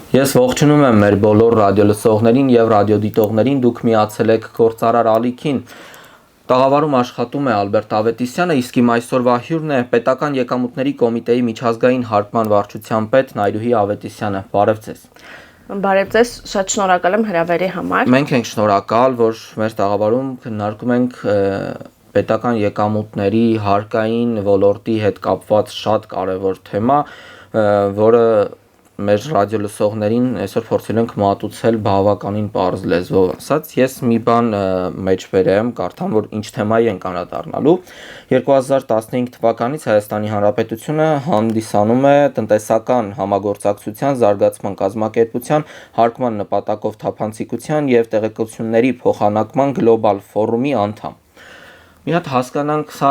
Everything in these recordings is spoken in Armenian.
Ես ողջունում եմ մեր բոլոր ռադիոլսողներին եւ ռադիոդիտողներին, դուք միացել եք Գործարար ալիքին։ Տաղավարում աշխատում է Ալբերտ Ավետիսյանը, իսկ իմ այսօրվա հյուրն է Պետական եկամուտների կոմիտեի միջազգային հարկման վարչության պետ Նայրուհի Ավետիսյանը։ Բարև ձեզ։ Բարև ձեզ, շատ շնորհակալ եմ հրավերի համար։ Մենք ենք շնորհակալ, որ մեր տաղավարում քննարկում ենք պետական եկամուտների հարկային ոլորտի հետ կապված շատ կարևոր թեմա, որը մեր ռադիոլսողներին այսօր փորձելու ենք մատուցել բավականին պարզ լեզվով ասած։ Ես մի բան մեջբերեմ, կարդամ, որ ինչ թեմայի ենք անդրադառնալու։ 2015 թվականից Հայաստանի Հանրապետությունը հանդիսանում է տնտեսական համագործակցության զարգացման կազմակերպության հարկման նպատակով թափանցիկության եւ տեղեկությունների փոխանակման գլոբալ ֆորումի անդամ։ Մի հատ հասկանանք սա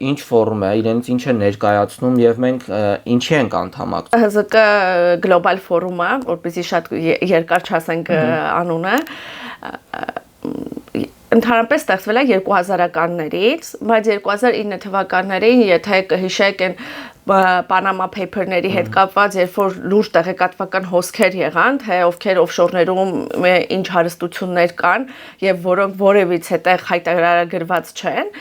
ինչ ֆորում է, իրենից ինչ է ներկայացնում եւ մենք ինչի ենք անդամակցում։ ՀԶԿ գլոբալ ֆորումը, որպեսզի շատ երկար չասենք անունը, ընդհանրապես ստեղծվել է 2000-ականներից, բայց 2009 թվականներին, եթե կհիշեք այն Պանամա Paper-ների հետ կապված, երբ որ լուրջ տեղեկատվական հոսքեր եղան, թե ովքեր օֆշորներում ինչ հարստություններ կան եւ որոնք որևիցե տեղ հայտարարագրված չեն,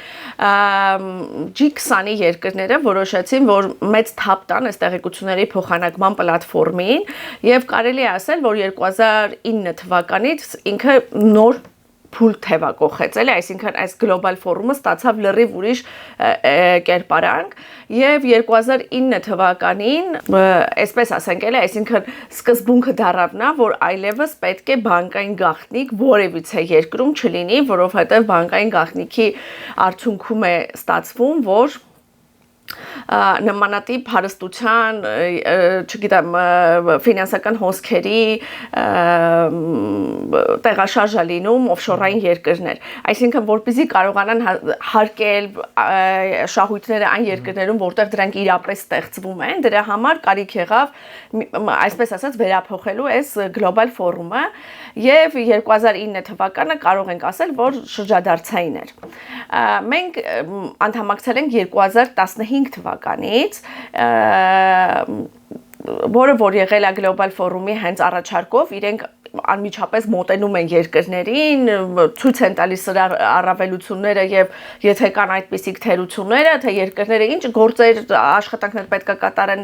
G20-ի երկրները որոշեցին, որ մեծ թափ տան այս տեղեկությունների փոխանակման պլատֆորմին եւ կարելի է ասել, որ 2009 թվականից ինքը նոր փուլ թևակողեց, էլի, այսինքն այս գլոբալ ֆորումը ստացավ լրիվ ուրիշ կերպարանք եւ 2009 թվականին, այսպես ասենք, էլի, այսինքն սկզբունքը դարավ նա, որ այլևս պետք է բանկային գաղտնիք որևիցե երկրում չլինի, որովհետեւ բանկային գաղտնիքի արդյունքում է ստացվում, որ նմանատիպ հարստության, չգիտեմ, ֆինանսական հոսքերի տեղաշարժ լինում օֆշորային երկրներ։ Այսինքն, որպեսզի կարողանան հարկել շահույթները այն երկրներում, որտեղ դրանք իրապես ստեղծվում են, դրա համար կարիք եղավ, այսպես ասած, վերափոխելու այս գլոբալ ֆորումը եւ 2009 թվականը կարող ենք ասել, որ շրջադարձային էր։ Մենք անդամակցել ենք 2015 թվականից, որ եղել է գլոբալ ֆորումի հենց առաջարկով, իրենք անմիջապես մոտենում են երկրներին, ցույց են տալիս սրա առավելությունները եւ եթե կան այդպիսիք թերությունները, թե երկրները ինչ գործեր, աշխատանքներ պետք է կատարեն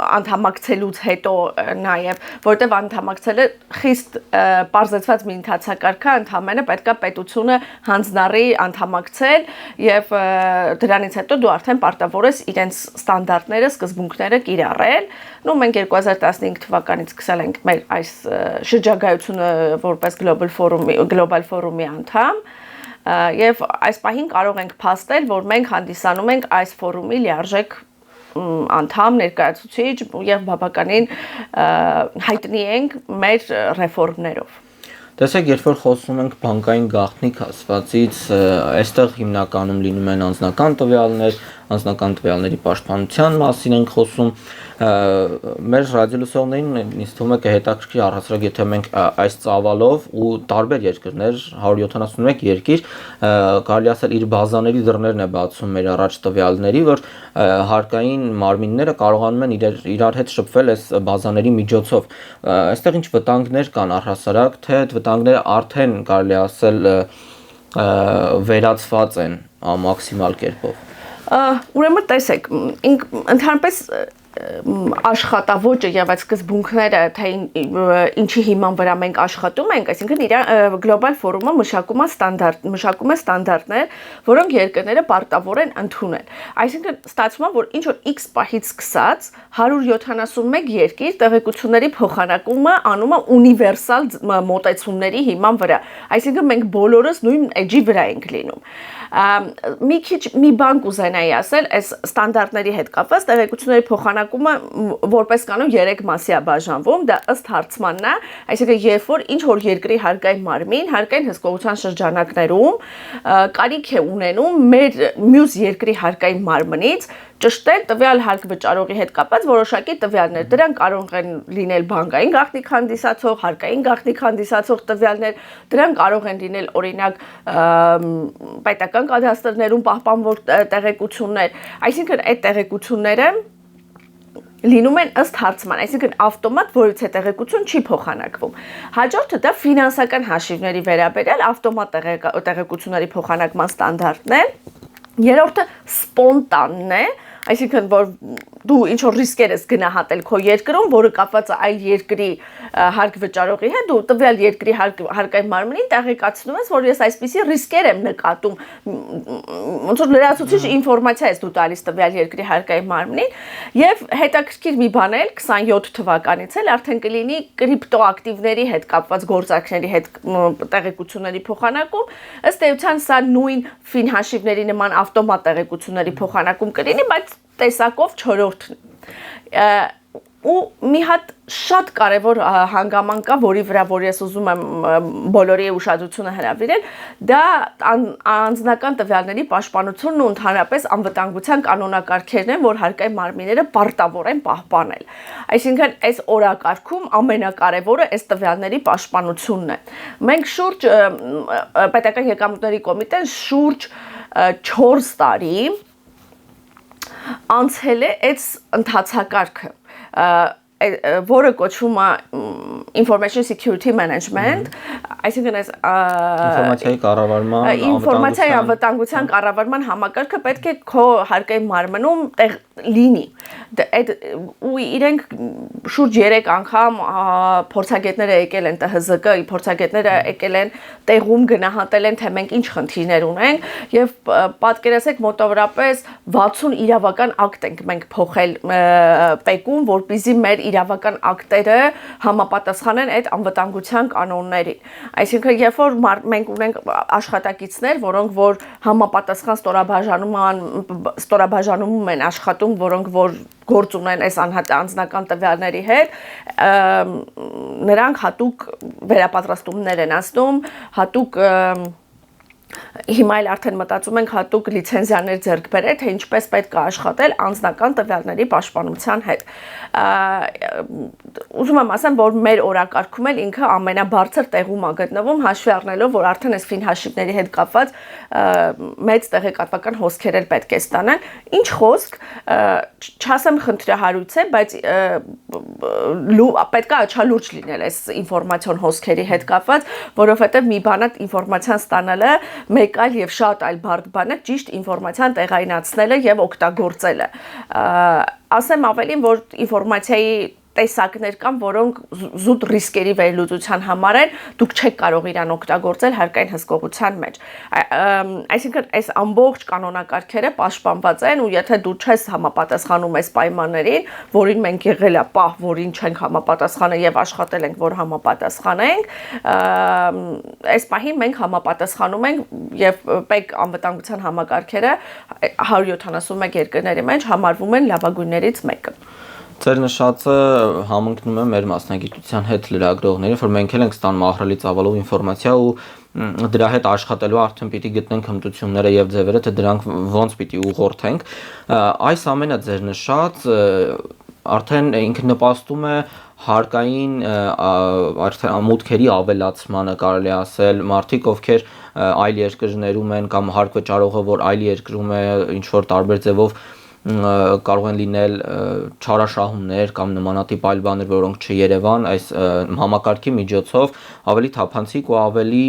անդամակցելուց հետո նաեւ, որտեղ անդամակցելը խիստ պարզեցված մի ընթացակարգ է, ընդհանրապես պետք է պետությունը հանձնառի անդամակցել եւ դրանից հետո դու արդեն պարտավոր ես իրենց ստանդարտները, սկզբունքները կիրառել։ Մենք 2015 թվականից սկսել ենք մեր այս շրջագայությունը որպես գլոբալ ֆորումի անդամ եւ այս պահին կարող ենք փաստել, որ մենք հանդիսանում ենք այս ֆորումի լիարժեք անդամ, ներկայացուցիչ եւ բավականին հայտնի ենք մեր ռեֆորմներով։ Տեսեք, երբ որ խոսում ենք բանկային գաղտնիք ասվածից, այստեղ հիմնականում լինում են անձնական տվյալներ, անձնական տվյալների պաշտպանության մասին ենք խոսում, մեր ռադիոլսողներին ինձ թվում է կհետաքրքրի առհասարակ, եթե մենք այս ծավալով ու տարբեր երկրներ, 171 երկիր, կարելի ասել իր բազաների դռներն է բացում մեր առաջ տվյալների, որ հարկային մարմինները կարողանում են իրար հետ շփվել այս բազաների միջոցով։ Այստեղ ինչ վտանգներ կան առհասարակ, թե այդ վտանգները արդեն կարելի ասել վերացված են մաքսիմալ կերպով։ Ուրեմն տեսեք, ընդհանրապես աշխատավոճը եւ այդ սկզբունքները, թե ինչի հիման վրա մենք աշխատում ենք, այսինքն գլոբալ ֆորումը մշակում է ստանդարտներ, որոնք երկրները պարտավոր են ընդունել։ Այսինքն ստացվում է, որ ինչ որ X պահից սկսած 171 երկիր տեղեկությունների փոխանակումը անում է ունիվերսալ մոտեցումների հիման վրա։ Այսինքն մենք բոլորս նույն էջի վրա ենք լինում։ Մի բան կուզենայի ասել, այս ստանդարտների հետ կապված տեղեկությունների փոխանակումը որպես կանոն 3 մասի է բաժանվում, դա ըստ հարցմանն է, այսինքն երբ որ ինչ որ երկրի հարկային մարմին, հարկային հսկողության շրջանակներում կարիք է ունենում մեր մյուս երկրի հարկային մարմնից ճշտել տվյալ հարկ վճարողի հետ կապված որոշակի տվյալներ։ Դրանք կարող են լինել բանկային գաղտնիք հանդիսացող, հարկային գաղտնիք հանդիսացող տվյալներ, դրանք կարող են լինել օրինակ պետական կադաստրներում պահպանվող տեղեկություններ, այսինքն այդ տեղեկությունները լինում են ըստ հարցման, այսինքն ավտոմատ որից է տեղեկություն չի փոխանակվում։ Հաջորդը դա ֆինանսական հաշիվների վերաբերյալ ավտոմատ տեղեկությունների փոխանակման ստանդարտն է։ Երրորդը սպոնտանն է, այսինքն որ դու ինչ որ ռիսկեր ես գնահատել քո երկրում, որը կապված է այլ երկրի հարկ վճարողի հետ, դու տվյալ երկրի հարկային մարմնին տեղեկացնում ես, որ ես այսպիսի ռիսկեր եմ նկատում, ոնց որ լրացուցիչ ինֆորմացիա ես դու տալիս տվյալ երկրի հարկային մարմնին, եւ հետաքրքիր մի բան էլ 27 թվականից էլ արդեն կլինի կրիպտոակտիվների հետ կապված գործարքների հետ տեղեկությունների փոխանակում, ըստ էության սա նույն ֆինհաշիվների նման ավտոմատ տեղեկությունների փոխանակում կլինի, բայց տեսակով 4-րդն ու մի հատ շատ կարևոր հանգաման կա, որի վրա որ ես ուզում եմ բոլորի ուշադրությունը հրավիրել, դա անձնական տվյալների պաշտպանությունն ու ընդհանրապես անվտանգության կանոնակարգերն են, որ հարկային մարմինները պարտավոր են պահպանել։ Այսինքն այս օրակարգում ամենակարևորը այս տվյալների պաշտպանությունն է։ Մենք շուրջ պետական եկամուտների կոմիտեն շուրջ 4 տարի անցել է այս ընթացակարգը, որը կոչվում է Information Security Management, այսինքն այս ինֆորմացիայի անվտանգության կառավարման համակարգը պետք է քո հարկային մարմնում տեղ լինի։ Ու իրենք շուրջ 3 անգամ փորձագետները եկել են ՏՀԶԿ, փորձագետները եկել են տեղում գնահատել են, թե մենք ինչ խնդիրներ ունենք, եւ պատկերացեք մոտավորապես 60 իրավական ակտ ենք մենք փոխել ՊԵԿ-ում, որպեսզի մեր իրավական ակտերը համապատասխանեն այդ անվտանգության կանոններին։ Այսինքն, երբ որ մենք ունենք աշխատակիցներ, որոնք որ համապատասխան ստորաբաժանում են աշխատում, որոնք որ գործ ունեն այս անձնական տվյալների հետ, նրանք հատուկ վերապատրաստումներ են ասում, հատուկ հիմա էլ արդեն մտածում ենք հատուկ լիցենզիաներ ձեռք բերել, թե ինչպես պետք է աշխատել անձնական տվյալների պաշտպանության հետ։ Ուզում եմ ասեմ, որ մեր օրակարգում էլ ինքը ամենաբարձր տեղում է գտնվում, հաշվի առնելով, որ արդեն այս ֆինհաշիվների հետ կապված մեծ տեղեկատվական հոսքեր էլ պետք է ստանան։ Ինչ խոսք, չասեմ խնդրահարույց է, բայց պետք է աչալուրջ լինել այս ինֆորմացիոն հոսքերի հետ կապված, որովհետև մի բան է ինֆորմացիան ստանալը, մեկ այլ եւ շատ այլ բարդ բան է ճիշտ ինֆորմացիան տեղայնացնելը եւ օգտագործելը։ Ասեմ ավելին, որ ինֆորմացիայի տեսակներ կան, որոնք զուտ ռիսկերի վերլուծության համար են, դուք չեք կարող իրան օգտագործել հարկային հսկողության մեջ։ Այսինքն այս ամբողջ կանոնակարգերը պաշտպանված են ու եթե դու չես համապատասխանում այս պայմաններին, որին մենք եղել է պահ, որին չենք համապատասխանել եւ աշխատել ենք, որ համապատասխանենք, այս պահին մենք համապատասխանում ենք եւ ՊԵԿ անվտանգության համակարգերը 171 երկրների մեջ համարվում են լավագույններից մեկը։ Ձեր նշածը համընկնում է մեր մասնագիտության հետ լրագրողների, որ մենք էլ ենք ստանում ահռելի ծավալով ինֆորմացիա ու դրա հետ աշխատելու արդեն պիտի գտնենք հմտությունները եւ ձևերը, թե դրանք ոնց պիտի ուղղորդենք։ Այս ամենը ձեր նշած արդեն ինքը նպաստում է հարկային արդեն մուտքերի ավելացմանը, կարելի ասել, մարդիկ ովքեր այլ երկրներում են կամ հարկ վճարողը, որ այլ երկրում է, ինչ որ տարբեր ձևով կարող են լինել չարաշահումներ կամ նմանատիպ այլ բաներ, որոնք չերևան, այս համակարգի միջոցով ավելի թափանցիկ ու ավելի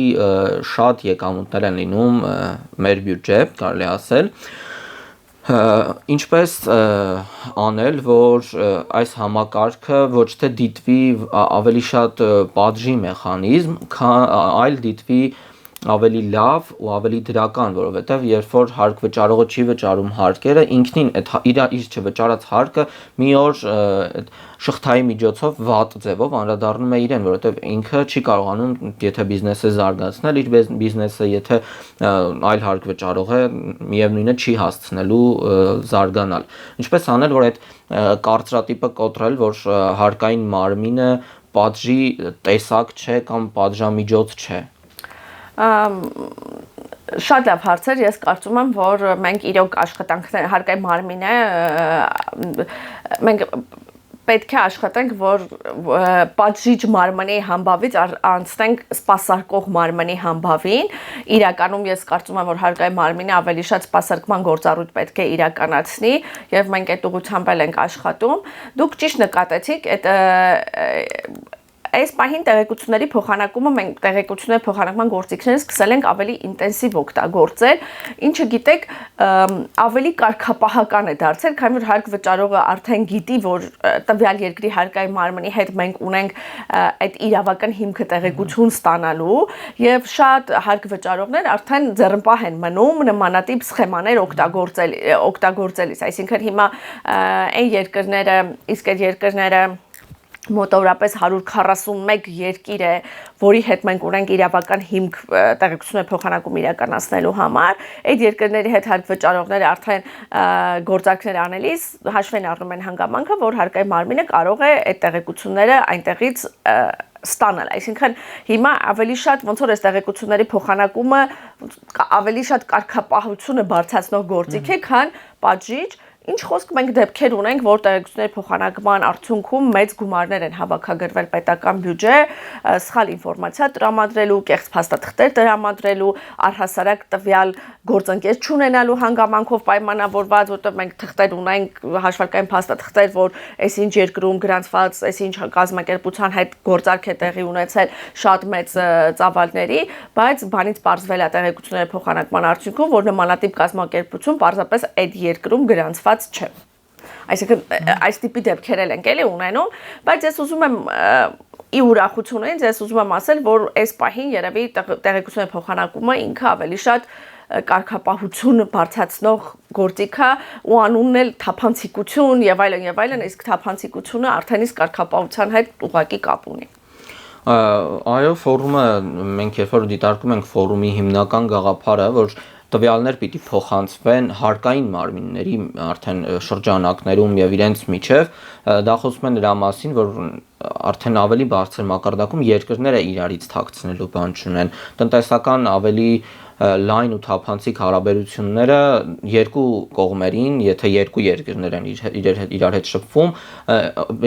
շատ եկամուտներ են լինում մեր բյուջե, կարելի ասել։ Ինչպես անել, որ այս համակարգը ոչ թե դիտվի ավելի շատ պատժի մեխանիզմ, այլ դիտվի ավելի լավ ու ավելի դրական, որովհետև երբ որ հարկ վճարողը չի վճարում հարկերը, ինքնին իր չվճարած հարկը մի օր շղթայի միջոցով վատ ձևով անդրադառնում է իրեն, որովհետև ինքը չի կարողանում, եթե բիզնեսը զարգացնել իր բիզնեսը, եթե այլ հարկ վճարող է, միևնույնը չի հասցնելու զարգանալ։ Ինչպես անել, որ այդ կարծրատիպը կոտրել, որ հարկային մարմինը պատժի տեսակ չէ կամ պատժամիջոց չէ։ Շատ լավ հարցեր, ես կարծում եմ, որ մենք իրոք աշխատանքներ հարկային մարմինը մենք պետք է աշխատենք, որ պատժիչ մարմնի համբավից անցնենք սպասարկող մարմնի համբավին։ Իրականում ես կարծում եմ, որ հարկային մարմինը ավելի շատ սպասարկման գործառույթ պետք է իրականացնի, եւ մենք այդ ուղղությամբ ենք աշխատում։ Դուք ճիշտ նկատեցիք, այս պահին տեղեկությունների փոխանակումը մենք տեղեկությունների փոխանակման գործիքները սկսել ենք ավելի ինտենսիվ օգտագործել, ինչը գիտեք, ավելի կարգապահական է դարձել, քանի որ հարկ վճարողը արդեն գիտի, որ տվյալ երկրի հարկային մարմնի հետ մենք ունենք այդ իրավական հիմքը տեղեկություն ստանալու, եւ շատ հարկ վճարողներ արդեն ձեռնպահ են մնում նմանատիպ սխեմաներ օգտագործելիս, այսինքն հիմա այն երկրները, իսկ այդ երկրները մոտավորապես 141 երկիր է, որի հետ մենք ունենք իրավական հիմք տեղեկությունների փոխանակում իրականացնելու համար, այդ երկրների հետ հարկ վճարողները արդեն գործարքներ անելիս հաշվեն առնում են հանգամանքը, որ հարկային մարմինը կարող է այդ տեղեկությունները այնտեղից ստանալ, այսինքն հիմա ավելի շատ ոնց որ այս տեղեկությունների փոխանակումը ավելի շատ կարգապահությունը բարձրացնող գործիք է, քան պատժիչ։ Ինչ խոսք մենք դեպքեր ունենք, որ տեղեկությունների փոխանակման արդյունքում մեծ գումարներ են հավաքագրվել պետական բյուջե, սխալ ինֆորմացիա տրամադրելու, կեղծ փաստաթղթեր տրամադրելու, առհասարակ տվյալ գործընկեր չունենալու հանգամանքով պայմանավորված, որտեղ մենք թղթեր ունենք, հաշվարկային փաստաթղթեր, որ այսինչ երկրում գրանցված, այսինչ կազմակերպության հետ գործարք է տեղի ունեցել շատ մեծ ծավալների, բայց բանից պարզվել է տեղեկությունների փոխանակման արդյունքում, որ նմանատիպ կազմակերպություն պարզապես այդ երկրում գրանցված չէ։ Այսինքն այս տիպի դեպքեր են էլի ունենում, բայց ես ուզում եմ ի ուրախությունից ես ուզում եմ ասել, որ այս պահին երևի տեղեկությունների փոխանակումը ինքը ավելի շատ կարգապահություն բարձրացնող գործիք է ու անունն էլ թափանցիկություն եւ այլն, իսկ թափանցիկությունը արդեն իսկ կարգապահության հետ ուղղակի կապ ունի։ Այո, ֆորումը մենք երբ որ դիտարկում ենք ֆորումի հիմնական գաղափարը, որ տվյալներ պիտի փոխանցվեն հարկային մարմինների արդեն շրջանակներում եւ իրենց միջև, դա խոսում է նրա մասին, որ արդեն ավելի բարձր մակարդակում երկրները իրարից թաքցնելու բան չունեն, տնտեսական ավելի լայն ու թափանցիկ հարաբերությունները երկու կողմերին, եթե երկու երկրներ են իրար հետ շփվում,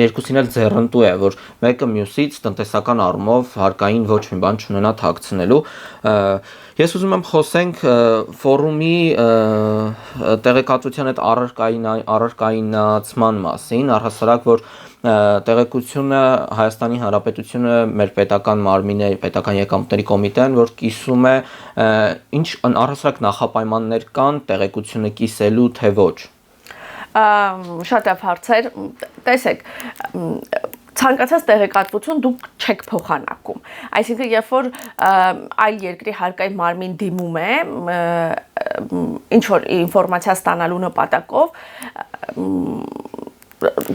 երկուսին էլ ձեռնտու է, որ մեկը մյուսից տնտեսական առումով հարկային ոչ մի բան չունենա թաքցնելու։ Ես ուզում եմ խոսենք ֆորումի տեղեկատվության այդ առարկայնացման մասին, առհասարակ որ տեղեկությունը Հայաստանի Հանրապետությունը մեր պետական մարմինը, պետական եկամուտների կոմիտեն, որ կիսում է ինչ առհասարակ նախապայմաններ կան տեղեկությունը կիսելու թե ոչ։ Շատ է հարցեր, տեսեք, ցանկացած տեղեկատվություն դուք չեք փոխանակում։ Այսինքն, երբ որ այլ երկրի հարկային մարմին դիմում է ինչ որ ինֆորմացիա ստանալու նպատակով,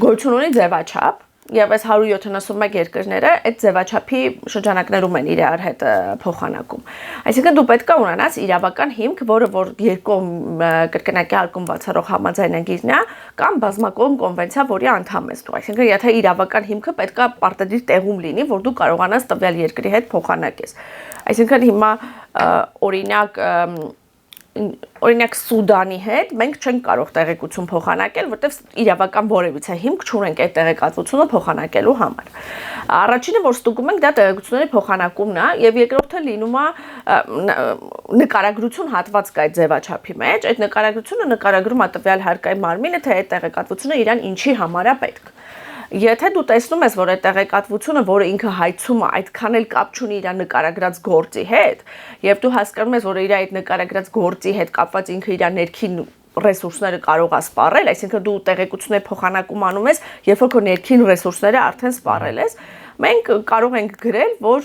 գոյություն ունի ձևաչափ, եւ այս 171 երկրները այդ ձևաչափի շրջանակներում են իրար հետ փոխանակում։ Այսինքն դու պետք է ունենաս իրավական հիմք, որը որ երկու կրկնակի արկում բացառող համաձայնագիրն է կամ բազմակողմ կոնվենցիա, որի անդամ ես դու։ Այսինքն եթե իրավական հիմքը պետք է պարտադիր տեղում լինի, որ դու կարողանաս տվյալ երկրի հետ փոխանակես։ Այսինքն հիմա օրինակ Սուդանի հետ մենք չենք կարող տեղեկություն փոխանակել, որտեղ իրավական որևիցե հիմք չունենք այդ տեղեկատվությունը փոխանակելու համար։ Առաջինը, որ ստուգում ենք, դա տեղեկությունների փոխանակումն է, եւ երկրորդը լինում է նկարագրություն հատված կա այդ ձևաչափի մեջ, այդ նկարագրությունը նկարագրում է տվյալ հարկային մարմինը, թե այդ տեղեկատվությունը իրան ինչի համար է պետք։ Եթե դու տեսնում ես, որ այդ տեղեկատվությունը, որը ինքը հայցում է, այդքան էլ կապ չունի իր նկարագրած գործի հետ, եւ դու հասկանում ես, որ իր այդ նկարագրած գործի հետ կապված ինքը իր ներքին ռեսուրսները կարող է սպառել, այսինքն դու տեղեկությունների փոխանակում անում ես, երբ որ քո ներքին ռեսուրսները արդեն սպառել ես, մենք կարող ենք գրել, որ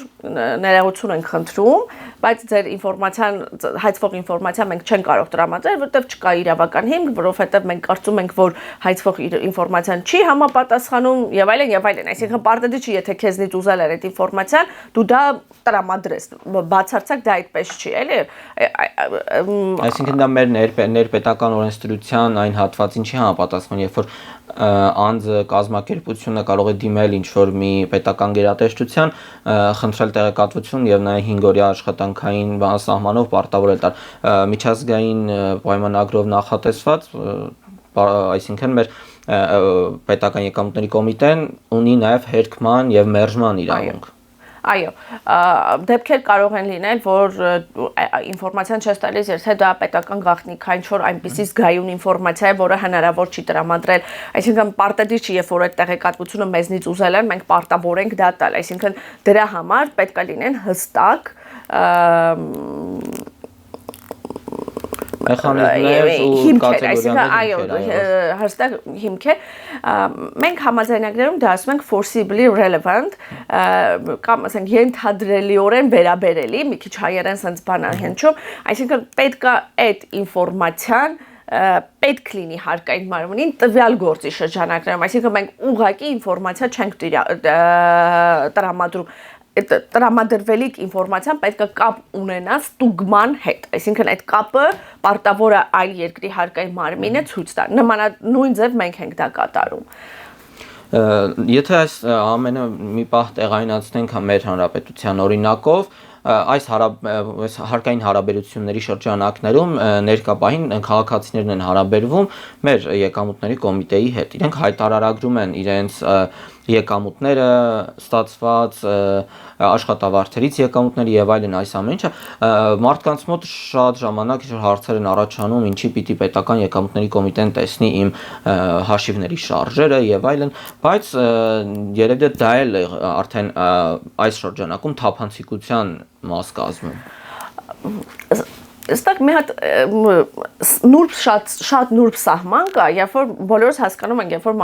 ներողություն ենք խնդրում, բայց ձեր ինֆորմացիան, հայցվող ինֆորմացիա մենք չենք կարող տրամադրել, որովհետև չկա իրավական հիմք, որովհետև մենք կարծում ենք, որ հայցվող ինֆորմացիան չի համապատասխանում եւ այլն, այսինքն պարտադիր չի, եթե քեզնից ուզել էր այդ ինֆորմացիան, դու դա տրամադրես, բացարձակ դա այդպես չի, էլի։ Այսինքն դա մեր ներպետական օրենսդրության այն հատվածին չի համապատասխանում, երբ որ անձը կազմակերպությունը կարող է դիմել ինչ-որ մի պետական գերատեսչության, խնդրել տեղեկատվություն եւ նաեւ 5-օրյա աշխատանքային սահմանով պարտավորել տալ միջազգային պայմանագրով նախատեսված այսինքն մեր պետական եկամուտների կոմիտեն ունի նաև հերկման եւ մերժման իրավունք։ Այո, դեպքեր կարող են լինել, որ ինֆորմացիան չես տալիս, եթե դա պետական գաղտնիք այն չոր այնպիսի զգայուն ինֆորմացիա է, որը հնարավոր չի տրամադրել, այսինքն պարտադիր չի, երբ որ այդ տեղեկատվությունը մեզնից ուզել են, մենք պարտավոր ենք դա տալ, այսինքն դրա համար պետք է լինեն հստակ մեխանիզմներ ու կատեգորիաներ, այո, հստակ հիմքեր, մենք համաձայնագրերում դա ասում ենք forcibly relevant, կամ ասենք ենթադրելիորեն վերաբերելի, մի քիչ հայերեն sense բան հնչում, այսինքն պետք է այդ ինֆորմացիան պետք լինի հարկային մարմնին տվյալ գործի շրջանակներում, այսինքն մենք ուղղակի ինֆորմացիա չենք տրամադրում տրամադրվելիք ինֆորմացիան պետք է կապ ունենա ստուգման հետ, այսինքն այդ կապը պարտավոր է այլ երկրի հարկային մարմինը ցույց տա։ Նույն ձև մենք ենք դա կատարում։ Եթե այս ամենը մի պահ տեղայնացնենք մեր հանրապետության օրինակով, այս հարկային հարաբերությունների շրջանակներում ներկա պահին քաղաքացիներն են հարաբերվում մեր եկամուտների կոմիտեի հետ։ Իրենք հայտարարագրում են իրենց եկամուտները, ստացված աշխատավարձերից եկամուտների եւ այլն այս ամեն ինչը մարդկանց մոտ շատ ժամանակ հարցեր են առաջանում, ինչի պիտի պետական եկամուտների կոմիտեն տեսնի իմ հաշիվների շարժերը եւ այլն, բայց երևի դա էլ արդեն այս շրջանակում թափանցիկության մաս կազմում։ Ստակ մի հատ նուրբ շատ նուրբ սահման կա, երբ որ բոլորս հասկանում ենք, երբ որ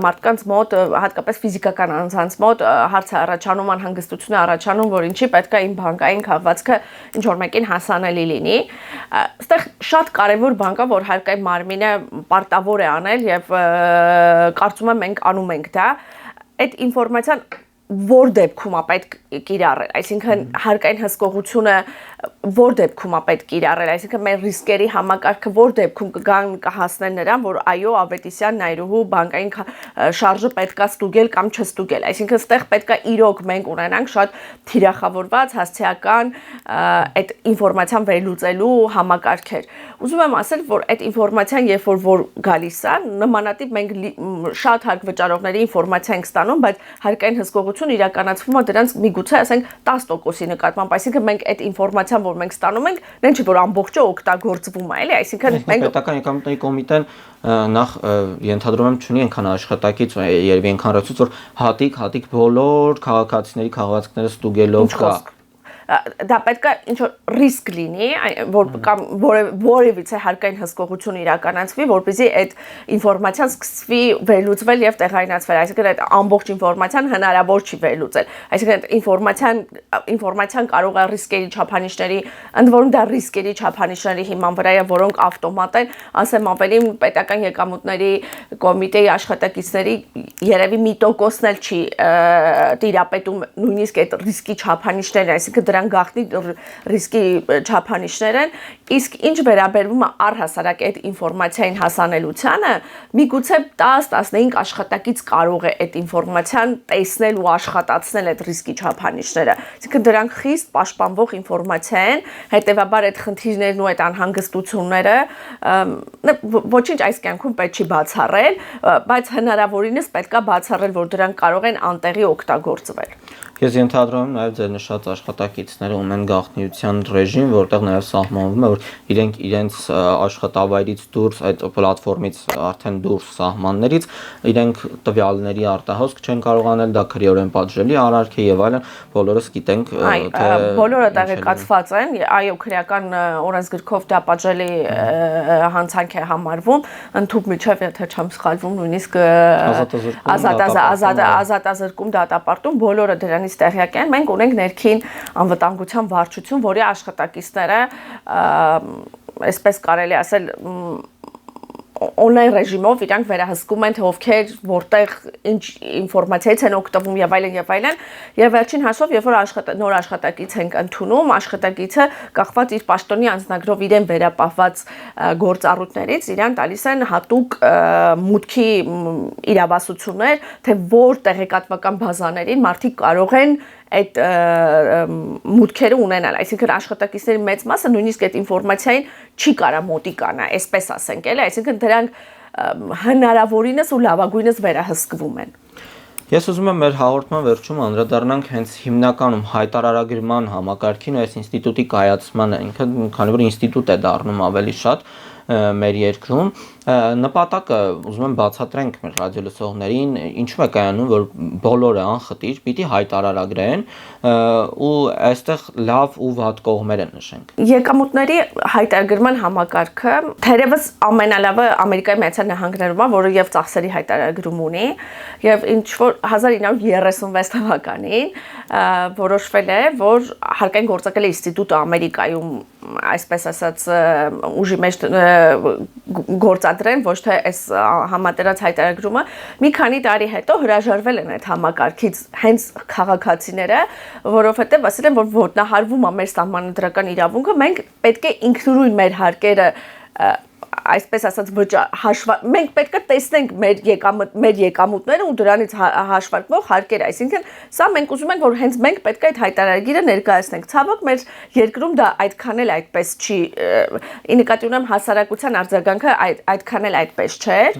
մարդկանց մոտ, հատկապես ֆիզիկական անձանց մոտ հարց է առաջանում, անհանգստություն է առաջանում, որ ինչի պետք է իմ բանկային քաղվածքը ինչ որ մեկին հասանելի լինի։ Այստեղ շատ կարևոր բան կա, որ հարկային մարմինը պարտավոր է անել եւ կարծում եմ մենք անում ենք դա։ Այդ ինֆորմացիան որ դեպքում է պետք կիրառել, այսինքն հարկային հսկողությունը որ դեպքում է պետք կիրառել, այսինքն մեր ռիսկերի համակարգը որ դեպքում կգան կհասնեն նրան, որ այո, Ավետիսյան Նայրուհու բանկային շարժը պետքա ստուգել կամ չստուգել, այսինքն ստեղ պետքա իրոք մենք ունենանք շատ թիրախավորված, հասցեական այդ ինֆորմացիան վերլուծելու համակարգեր։ Ուզում եմ ասել, որ այդ ինֆորմացիան երբ որ գալիս է, նմանատիպ մենք շատ հարկ վճարողների ինֆորմացիա ենք ստանում, բայց հարկային հսկողություն իրականացվում է դրանց միգուցե ասենք 10%-ի նկատմամբ, այսինքն մենք այդ ինֆորմացիան, որ մենք ստանում ենք, դեն չի որ ամբողջը օգտագործվում է, էլի, այսինքն մենք պետական եկամուտների կոմիտեն նախ ենթադրում եմ չունի այնքան աշխատակից, երևի այնքան ռեսուրս, որ հատիկ բոլոր քաղաքացիների քաղաքացիները ստուգելով կա։ Դա պետք է ինչ որ ռիսկ լինի, որ կամ որևիցե հարկային հսկողություն իրականացվի, որպեսզի այդ ինֆորմացիան սկսվի վերլուծվել եւ տեղայնացվել, այսինքն այդ ամբողջ ինֆորմացիան հնարավոր չի վերլուծել, այսինքն այդ ինֆորմացիան կարող է ռիսկերի չափանիշների, ընդ որում դա ռիսկերի չափանիշների հիման վրա է, որոնք ավտոմատ են, ասեմ ավելի պետական եկամուտների կոմիտեի աշխատակիցների երևի 1%-ն էլ չի տիրապետում նույնիսկ այդ ռիսկի չափանիշներին, այսինքն դրան գաղտնի ռիսկի չափանիշներ են, իսկ ինչ վերաբերվում է առհասարակ այդ ինֆորմացիային հասանելիությանը, միգուցե 10-15 աշխատակից կարող է այդ ինֆորմացիան տեսնել ու աշխատացնել այդ ռիսկի չափանիշները, այսինքն դրանք խիստ պաշտպանվող ինֆորմացիա են, հետևաբար այդ խնդիրներն ու այդ անհանգստությունները ոչինչ այս կյանքում պետք չի բացառել, բայց հնարավորինս պետք է բացառել, որ դրանք կարող են անտեղի օգտագործվել։ Ես ենթադրում եմ նաև ձեր նշած աշխատակիցները ունեն գաղտնիության ռեժիմ, որտեղ նաև սահմանվում է, որ իրենք իրենց աշխատավայրից դուրս, այդ պլատֆորմից արդեն դուրս սահմաններից, իրենք տվյալների արտահոսք չեն կարող անել, դա քրեորեն պատժելի արարք է եւ այլն, բոլորս գիտենք, թե բոլորը տեղեկացված են, այո, քրեական օրենսգրքով դա պատժելի հանցանք է համարվում, ընդհանուր միջև եթե չեմ սխալվում, նույնիսկ ազատազրկում դատապարտում, բոլորը դրանից տեղյակ են, մենք ունենք ներքին անվտանգության վարչություն, որի աշխատակիցները, այսպես կարելի ասել, on-line ռեժիմով իրանք վերահսկում են, թե ովքեր որտեղ ինչ ինֆորմացիայից են օգտվում եւ այլն եւ վերջին հաշվով երբ որ նոր աշխատակից ենք ընդունում, աշխատակիցը կախված իր պաշտոնի անձնագրով իրեն վերապահված գործառույթներից իրան տալիս են հատուկ մուտքի իրավասություններ, թե որ տեղեկատվական բազաներին մարդիկ կարող են այդ մուտքերը ունենալ, այսինքն աշխատակիցների մեծ մասը նույնիսկ այդ ինֆորմացիային չի կարա մոտիկանա, այսպես ասենք, էլի, այսինքն դրանք հնարավորինս ու լավագույնս վերահսկվում են։ Ես ուզում եմ մեր հաղորդման վերջում անդրադառնանք հենց հիմնականում հայտարարագրման համակարգին ու այս ինստիտուտի կայացմանը, ինքը քանի որ ինստիտուտ է դառնում ավելի շատ մեր երկրում, նպատակը ուզում եմ բացատրենք մեր ռադիոլսողներին, ինչու է կայանում, որ բոլորը անխտիր պիտի հայտարարագրեն ու այստեղ լավ ու վատ կողմերը նշենք։ Եկամուտների հայտարարման համակարգը թերևս ամենալավը Ամերիկայի Միացյալ Նահանգներում է, որը եւ ծախսերի հայտարարում ունի, եւ ինչ որ 1936 թվականին որոշվել է, որ հարկային գործակալի ինստիտուտը Ամերիկայում, այսպես ասած, ուժի մեջ գործադրեն, ոչ թե այս համատեղած հայտարարումը, մի քանի տարի հետո հրաժարվել են այդ համակարգից հենց քաղաքացիները, որովհետև ասել են, որ ոտնահարվում է մեր սահմանադրական իրավունքը, մենք պետք է ինքնուրույն մեր հարկերը այսպես ասած մենք պետք է տեսնենք մեր եկամուտները ու դրանից հաշվարկվող հարկերը, այսինքն սա մենք ուզում ենք, որ հենց մենք պետք է այդ հայտարարագիրը ներկայացնենք։ Ցավոք մեր երկրում դա այդքան էլ այդպես չի, ի նկատի ունեմ հասարակության արձագանքը այդքան էլ այդպես չէր,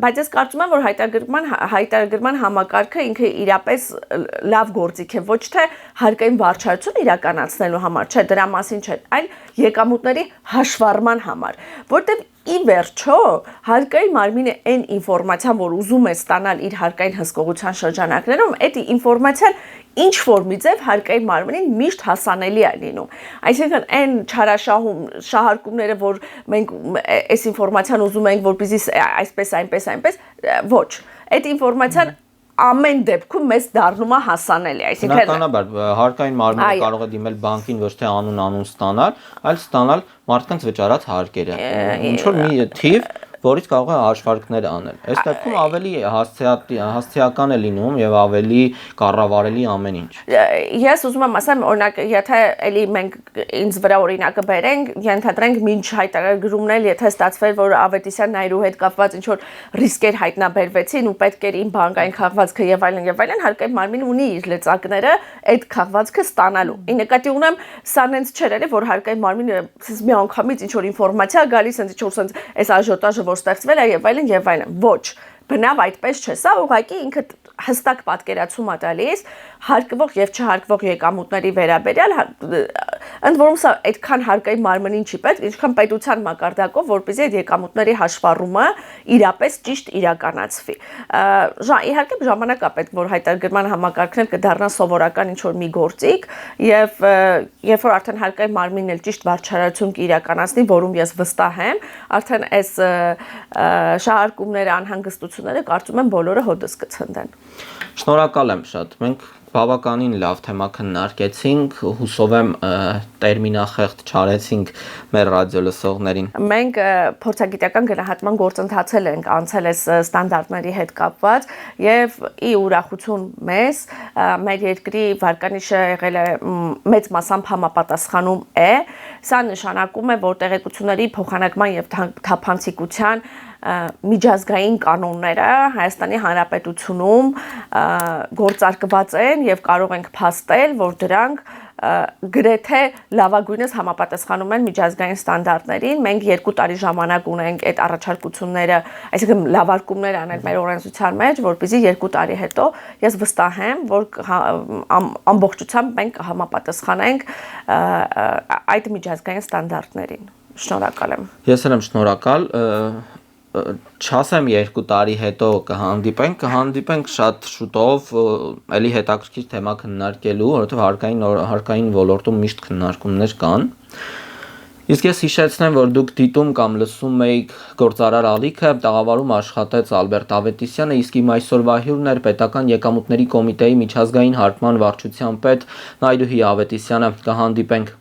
բայց ես կարծում եմ, որ հայտարարման համակարգը ինքը իրապես լավ գործիք է, ոչ թե հարկային վարչարություն իրականացնելու համար, չէ, դրա մասին չէ, այլ եկամուտների հաշվառման համար, որտեղ ի վերջո հարկային մարմինը այն ինֆորմացիան, որ ուզում է ստանալ իր հարկային հսկողության շրջանակներում, այդ ինֆորմացիան ինչ որ մի ձև հարկային մարմնին միշտ հասանելի է լինում։ Այսինքն այն շահարկումները, որ մենք այս ինֆորմացիան ուզում ենք, որպեսզի այնպես, ոչ, այդ ինֆորմացիան ամեն դեպքում մեզ դառնում է հասանելի, այսինքն բնականաբար հարկային մարմինը կարող է դիմել բանկին ոչ թե անուն ստանալ, այլ ստանալ մարդկանց վճարած հարկերը։ Ինչ որ մի թիվ, որից կարող է հաշվարկներ անել։ Այս դեպքում ավելի հասցեական է լինում եւ ավելի կառավարելի ամեն ինչ։ Ես ուզում եմ ասեմ, օրինակ, եթե էլի մենք ինձ վրա օրինակը բերենք, ենթադրենք մինչ հայտարարումն էլ, եթե ստացվեր, որ Ավետիսյան Նայրու հետ կապված ինչ որ ռիսկեր հայտնաբերվեցին ու պետք էր իմ բանկային քաղվածքը եւ այլն, հարկային մարմինը ունի իր լծակները այդ քաղվածքը ստանալու։ Ի նկատի ունեմ, սա նենց չէր էլի, որ հարկային մարմինը մի անգամից ինչ որ ինֆորմացիա գալիս, ինչ որ sense այս աժոտաժը ստեղծվել է եւ այլն, ոչ, բնավ այդպես չէ, սա ուղղակի ինքը հստակ պատկերացում է տալիս հարկվող եւ չհարկվող եկամուտների վերաբերյալ, ընդ որում սա այդքան հարկային մարմնին չի պետք, ինչքան պետության մակարդակով, որպեսզի այդ եկամուտների հաշվառումը իրապես ճիշտ իրականացվի։ Իհարկե ժամանակ է պետք, որ հայտարարման համակարգն կդառնա սովորական ինչ որ մի գործիք եւ երբ որ արդեն հարկային մարմինն էլ ճիշտ վարչարություն կիրականացնի, որում ես վստահ եմ, արդեն այս շահարկումները, անհանգստությունները կարծում եմ բոլորը հոդս կցնդեն։ Շնորհակալ եմ շատ։ Մենք բավականին լավ թեմա քննարկեցինք, հուսով եմ տերմինախեղդ չարեցինք մեր ռադիոլսողներին։ Մենք փորձագիտական գնահատման գործընթացել ենք անցել այս ստանդարտների հետ կապված եւ ի ուրախություն մեզ մեր երկրի վարկանիշը եղել է մեծ մասամբ համապատասխանում է։ Սա նշանակում է, որ տեղեկությունների փոխանակման եւ թափանցիկության միջազգային կանոնները Հայաստանի Հանրապետությունում գործարկված են եւ կարող ենք փաստել, որ դրանք գրեթե լավագույնս համապատասխանում են միջազգային ստանդարտներին։ Մենք 2 տարի ժամանակ ունենք այդ առաջարկությունները, այսինքն լավարկումներ անել մեր օրենսդրության մեջ, որպեսզի 2 տարի հետո ես վստահ եմ, որ ամբողջությամբ մենք համապատասխանենք այդ միջազգային ստանդարտներին։ Շնորհակալ եմ։ Ես եմ շնորհակալ։ Չասեմ 2 տարի հետո կհանդիպենք շատ շուտով, էլի հետաքրքիր թեմա քննարկելու, որովհետև հարկային ոլորտում միշտ քննարկումներ կան։ Իսկ ես հիշեցնեմ, որ դուք դիտում կամ լսում եք գործարար ալիքը, տաղավարում աշխատեց Ալբերտ Ավետիսյանը, իսկ իմ այսօրվա հյուրն էր Պետական եկամուտների կոմիտեի միջազգային հարկման վարչության պետ Նայդուհի Ավետիսյանը։ Կհանդիպենք